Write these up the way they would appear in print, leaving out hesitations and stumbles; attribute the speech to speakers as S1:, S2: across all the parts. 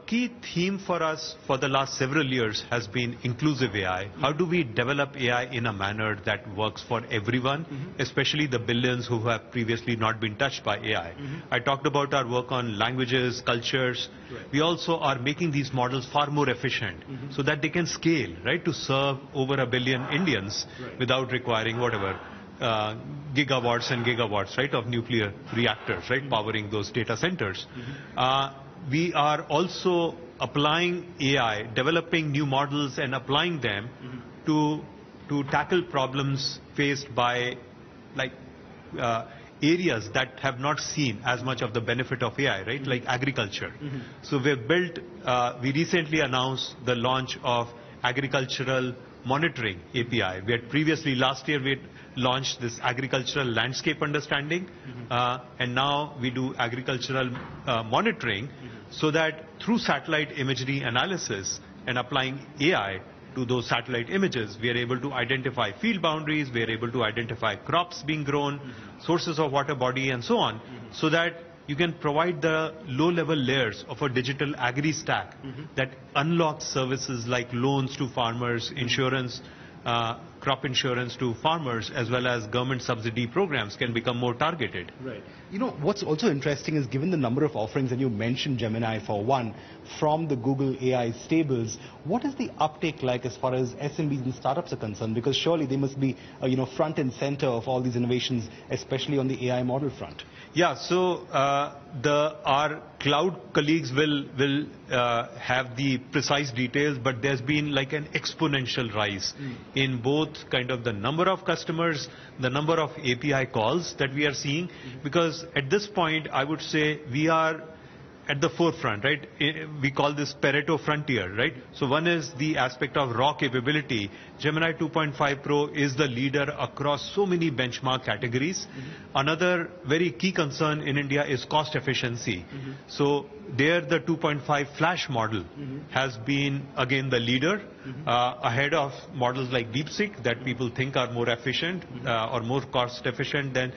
S1: key theme for us for the last several years has been inclusive AI. How do we develop AI in a manner that works for everyone, especially the billions who have previously not been touched by AI? I talked about our work on languages, cultures.
S2: Right.
S1: We also are making these models far more efficient so that they can scale, right, to serve over 1 billion Indians without requiring whatever. Gigawatts and gigawatts, right, of nuclear reactors, right, powering those data centers. We are also applying AI, developing new models and applying them to tackle problems faced by areas that have not seen as much of the benefit of AI, right, like agriculture. So we've built, we recently announced the launch of agricultural monitoring API. We had previously, last year, we had launched this agricultural landscape understanding, and now we do agricultural monitoring, so that through satellite imagery analysis and applying AI to those satellite images, we are able to identify field boundaries, we are able to identify crops being grown, sources of water body, and so on, so that you can provide the low-level layers of a digital agri-stack that unlocks services like loans to farmers, insurance, crop insurance to farmers, as well as government subsidy programs can become more targeted.
S2: Right. You know, what's also interesting is, given the number of offerings, and you mentioned Gemini for one, from the Google AI stables, what is the uptake like as far as SMBs and startups are concerned? Because surely they must be, front and center of all these innovations, especially on the AI model front.
S1: Yeah, so our cloud colleagues will have the precise details, but there's been like an exponential rise in both kind of the number of customers, the number of API calls that we are seeing, because at this point, I would say we are at the forefront, right? We call this Pareto frontier, right? So one is the aspect of raw capability. Gemini 2.5 Pro is the leader across so many benchmark categories. Another very key concern in India is cost efficiency. So there the 2.5 Flash model has been again the leader, ahead of models like DeepSeek that people think are more efficient or more cost efficient than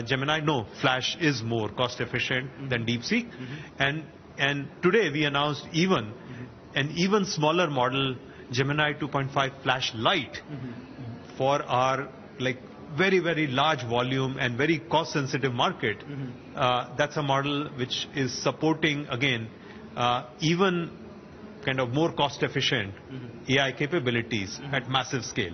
S1: Gemini. No, Flash is more cost efficient than DeepSeek. And today we announced an even smaller model, Gemini 2.5 Flash Lite, for our very, very large volume and very cost sensitive market. That's a model which is supporting again even kind of more cost efficient AI capabilities at massive scale.